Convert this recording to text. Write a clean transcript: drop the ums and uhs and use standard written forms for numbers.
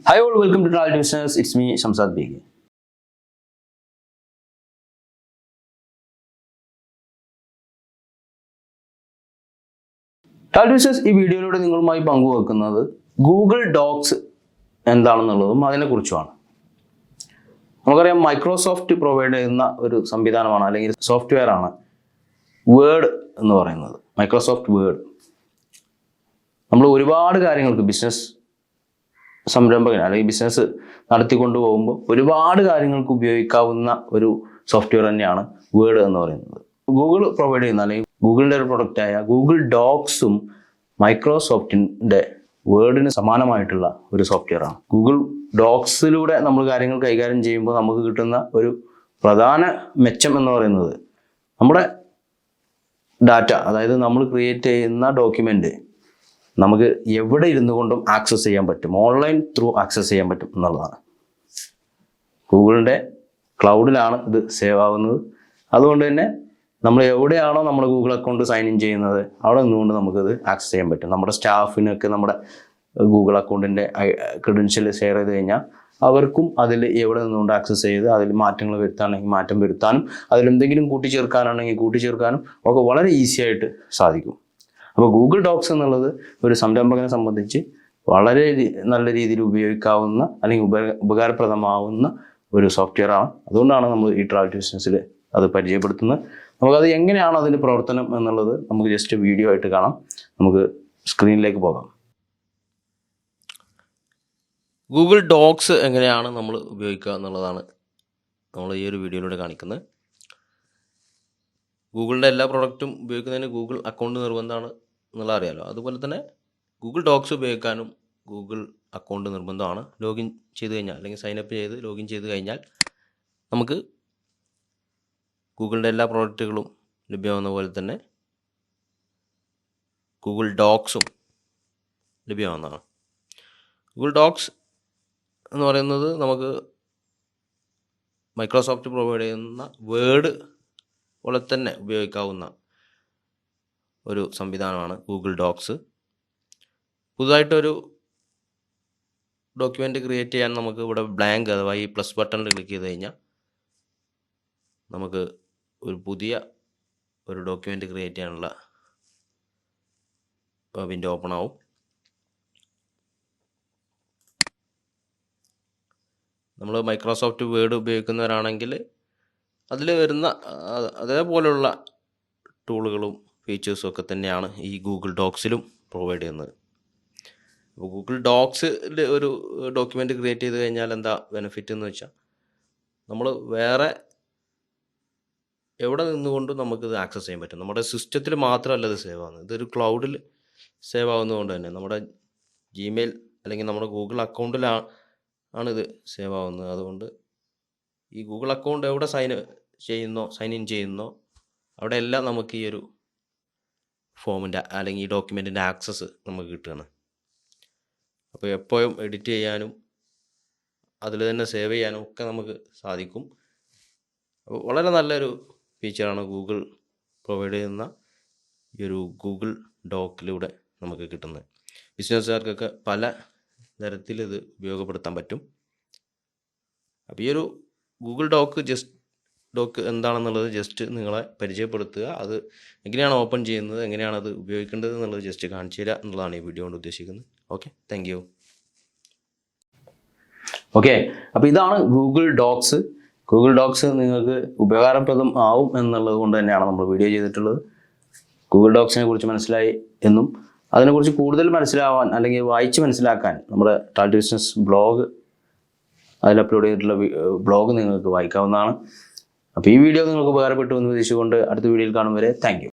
Hi all, welcome to Travel Business. It's me, Shamsad Bege. Travel Business ഈ വീഡിയോയിലൂടെ നിങ്ങളുമായി പങ്കുവെക്കുന്നത് ഗൂഗിൾ ഡോക്സ് എന്താണെന്നുള്ളതും അതിനെക്കുറിച്ചുമാണ്. നമുക്കറിയാം മൈക്രോസോഫ്റ്റ് പ്രൊവൈഡ് ചെയ്യുന്ന ഒരു സംവിധാനമാണ് അല്ലെങ്കിൽ സോഫ്റ്റ്വെയർ ആണ് വേർഡ് എന്ന് പറയുന്നത്. മൈക്രോസോഫ്റ്റ് വേർഡ് നമ്മൾ ഒരുപാട് കാര്യങ്ങൾക്ക് ബിസിനസ് സംരംഭകൻ അല്ലെങ്കിൽ ബിസിനസ് നടത്തിക്കൊണ്ടു പോകുമ്പോൾ ഒരുപാട് കാര്യങ്ങൾക്ക് ഉപയോഗിക്കാവുന്ന ഒരു സോഫ്റ്റ്വെയർ തന്നെയാണ് വേർഡ് എന്ന് പറയുന്നത്. ഗൂഗിൾ പ്രൊവൈഡ് ചെയ്യുന്ന അല്ലെങ്കിൽ ഗൂഗിളിൻ്റെ ഒരു പ്രൊഡക്റ്റായ ഗൂഗിൾ ഡോക്സും മൈക്രോസോഫ്റ്റിൻ്റെ വേർഡിന് സമാനമായിട്ടുള്ള ഒരു സോഫ്റ്റ്വെയർ ആണ്. ഗൂഗിൾ ഡോക്സിലൂടെ നമ്മൾ കാര്യങ്ങൾ കൈകാര്യം ചെയ്യുമ്പോൾ നമുക്ക് കിട്ടുന്ന ഒരു പ്രധാന മെച്ചം എന്ന് പറയുന്നത് നമ്മുടെ ഡാറ്റ, അതായത് നമ്മൾ ക്രിയേറ്റ് ചെയ്യുന്ന ഡോക്യുമെൻ്റ് നമുക്ക് എവിടെ ഇരുന്നു കൊണ്ടും ആക്സസ് ചെയ്യാൻ പറ്റും, ഓൺലൈൻ ത്രൂ ആക്സസ് ചെയ്യാൻ പറ്റും എന്നുള്ളതാണ്. ഗൂഗിളിൻ്റെ ക്ലൗഡിലാണ് ഇത് സേവ് ആവുന്നത്. അതുകൊണ്ട് തന്നെ നമ്മൾ എവിടെയാണോ നമ്മുടെ ഗൂഗിൾ അക്കൗണ്ട് സൈൻ ഇൻ ചെയ്യുന്നത് അവിടെ നിന്നുകൊണ്ട് നമുക്കത് ആക്സസ് ചെയ്യാൻ പറ്റും. നമ്മുടെ സ്റ്റാഫിനൊക്കെ നമ്മുടെ ഗൂഗിൾ അക്കൗണ്ടിൻ്റെ ക്രെഡൻഷ്യൽ ഷെയർ ചെയ്ത് കഴിഞ്ഞാൽ അവർക്കും അതിൽ എവിടെ നിന്നുകൊണ്ട് ആക്സസ് ചെയ്ത് അതിൽ മാറ്റങ്ങൾ വരുത്താണെങ്കിൽ മാറ്റം വരുത്താനും അതിലെന്തെങ്കിലും കൂട്ടിച്ചേർക്കാനാണെങ്കിൽ കൂട്ടിച്ചേർക്കാനും ഒക്കെ വളരെ ഈസി ആയിട്ട് സാധിക്കും. അപ്പോൾ ഗൂഗിൾ ഡോക്സ് എന്നുള്ളത് ഒരു സംരംഭകനെ സംബന്ധിച്ച് വളരെ നല്ല രീതിയിൽ ഉപയോഗിക്കാവുന്ന അല്ലെങ്കിൽ ഉപകാരപ്രദമാവുന്ന ഒരു സോഫ്റ്റ്വെയർ ആണ്. അതുകൊണ്ടാണ് നമ്മൾ ഈ ട്രാവൽ ബിസിനസ്സിൽ അത് പരിചയപ്പെടുത്തുന്നത്. നമുക്കത് എങ്ങനെയാണ് അതിൻ്റെ പ്രവർത്തനം എന്നുള്ളത് നമുക്ക് ജസ്റ്റ് വീഡിയോ ആയിട്ട് കാണാം. നമുക്ക് സ്ക്രീനിലേക്ക് പോകാം. ഗൂഗിൾ ഡോക്സ് എങ്ങനെയാണ് നമ്മൾ ഉപയോഗിക്കുക എന്നുള്ളതാണ് നമ്മൾ ഈ ഒരു വീഡിയോയിലൂടെ കാണിക്കുന്നത്. ഗൂഗിളിൻ്റെ എല്ലാ പ്രോഡക്റ്റും ഉപയോഗിക്കുന്നതിന് ഗൂഗിൾ അക്കൗണ്ട് നിർബന്ധമാണ് എന്നുള്ള അറിയാലോ. അതുപോലെ തന്നെ ഗൂഗിൾ ഡോക്സ് ഉപയോഗിക്കാനും ഗൂഗിൾ അക്കൗണ്ട് നിർബന്ധമാണ്. ലോഗിൻ ചെയ്ത് കഴിഞ്ഞാൽ അല്ലെങ്കിൽ സൈനപ്പ് ചെയ്ത് ലോഗിൻ ചെയ്ത് കഴിഞ്ഞാൽ നമുക്ക് ഗൂഗിളിൻ്റെ എല്ലാ പ്രോഡക്റ്റുകളും ലഭ്യമാകുന്ന പോലെ തന്നെ ഗൂഗിൾ ഡോക്സും ലഭ്യമാകുന്നതാണ്. ഗൂഗിൾ ഡോക്സ് എന്ന് പറയുന്നത് നമുക്ക് മൈക്രോസോഫ്റ്റ് പ്രൊവൈഡ് ചെയ്യുന്ന വേർഡ് പോലെ തന്നെ ഉപയോഗിക്കാവുന്ന ഒരു സംവിധാനമാണ് ഗൂഗിൾ ഡോക്സ്. പുതുതായിട്ടൊരു ഡോക്യുമെൻ്റ് ക്രിയേറ്റ് ചെയ്യാൻ നമുക്ക് ഇവിടെ ബ്ലാങ്ക് അഥവാ ഈ പ്ലസ് ബട്ടണിൽ ക്ലിക്ക് ചെയ്ത് കഴിഞ്ഞാൽ നമുക്ക് ഒരു പുതിയ ഒരു ഡോക്യുമെൻ്റ് ക്രിയേറ്റ് ചെയ്യാനുള്ള വിൻഡോ ഓപ്പൺ ആവും. നമ്മൾ മൈക്രോസോഫ്റ്റ് വേർഡ് ഉപയോഗിക്കുന്നവരാണെങ്കിൽ അതിൽ വരുന്ന അതേപോലെയുള്ള ടൂളുകളും ഫീച്ചേഴ്സും ഒക്കെ തന്നെയാണ് ഈ ഗൂഗിൾ ഡോക്സിലും പ്രൊവൈഡ് ചെയ്യുന്നത്. അപ്പോൾ ഗൂഗിൾ ഡോക്സിൽ ഒരു ഡോക്യുമെൻ്റ് ക്രിയേറ്റ് ചെയ്ത് കഴിഞ്ഞാൽ എന്താ ബെനിഫിറ്റ് എന്ന് വെച്ചാൽ നമ്മൾ വേറെ എവിടെ നിന്നുകൊണ്ടും നമുക്കിത് ആക്സസ് ചെയ്യാൻ പറ്റും. നമ്മുടെ സിസ്റ്റത്തിൽ മാത്രമല്ല ഇത് സേവ് ആവുന്നത്, ഇതൊരു ക്ലൗഡിൽ സേവ് ആവുന്നതുകൊണ്ട് തന്നെ നമ്മുടെ ജിമെയിൽ അല്ലെങ്കിൽ നമ്മുടെ ഗൂഗിൾ അക്കൗണ്ടിലാണിത് സേവ് ആവുന്നത്. അതുകൊണ്ട് ഈ ഗൂഗിൾ അക്കൗണ്ട് എവിടെ സൈൻ ഇൻ ചെയ്യുന്നോ അവിടെ എല്ലാം നമുക്ക് ഈ ഒരു ഫോമിൻ്റെ അല്ലെങ്കിൽ ഈ ഡോക്യുമെൻറ്റിൻ്റെ ആക്സസ് നമുക്ക് കിട്ടുകയാണ്. അപ്പോൾ എപ്പോഴും എഡിറ്റ് ചെയ്യാനും അതിൽ തന്നെ സേവ് ചെയ്യാനും ഒക്കെ നമുക്ക് സാധിക്കും. അപ്പോൾ വളരെ നല്ലൊരു ഫീച്ചറാണ് ഗൂഗിൾ പ്രൊവൈഡ് ചെയ്യുന്ന ഈ ഒരു ഗൂഗിൾ ഡോക്കിലൂടെ നമുക്ക് കിട്ടുന്നത്. ബിസിനസ്സുകാർക്കൊക്കെ പല തരത്തിൽ ഇത് ഉപയോഗപ്പെടുത്താൻ പറ്റും. അപ്പോൾ ഈ ഒരു ഗൂഗിൾ ഡോക്ക് എന്താണെന്നുള്ളത് ജസ്റ്റ് നിങ്ങളെ പരിചയപ്പെടുത്തുക. അത് എങ്ങനെയാണ് ഓപ്പൺ ചെയ്യുന്നത്, എങ്ങനെയാണ് അത് ഉപയോഗിക്കേണ്ടത് എന്നുള്ളത് ജസ്റ്റ് കാണിച്ചു തരിക എന്നുള്ളതാണ് ഈ വീഡിയോ കൊണ്ട് ഉദ്ദേശിക്കുന്നത്. Okay, thank you. ഓക്കെ, അപ്പോൾ ഇതാണ് ഗൂഗിൾ ഡോക്സ്. ഗൂഗിൾ ഡോക്സ് നിങ്ങൾക്ക് ഉപകാരപ്രദം ആവും എന്നുള്ളത് കൊണ്ട് തന്നെയാണ് നമ്മൾ വീഡിയോ ചെയ്തിട്ടുള്ളത്. ഗൂഗിൾ ഡോക്സിനെ കുറിച്ച് മനസ്സിലായി എന്നും അതിനെക്കുറിച്ച് കൂടുതൽ മനസ്സിലാവാൻ അല്ലെങ്കിൽ വായിച്ച് മനസ്സിലാക്കാൻ നമ്മുടെ ട്രാവൽ ബിസിനസ് ബ്ലോഗ്, അതിൽ അപ്ലോഡ് ചെയ്തിട്ടുള്ള ബ്ലോഗ് നിങ്ങൾക്ക് വായിക്കാവുന്നതാണ്. അപ്പോൾ ഈ വീഡിയോ നിങ്ങൾക്ക് ഉപകാരപ്പെട്ടു എന്ന് പ്രതീക്ഷിച്ചുകൊണ്ട് അടുത്ത വീഡിയോയിൽ കാണും വരെ താങ്ക് യു.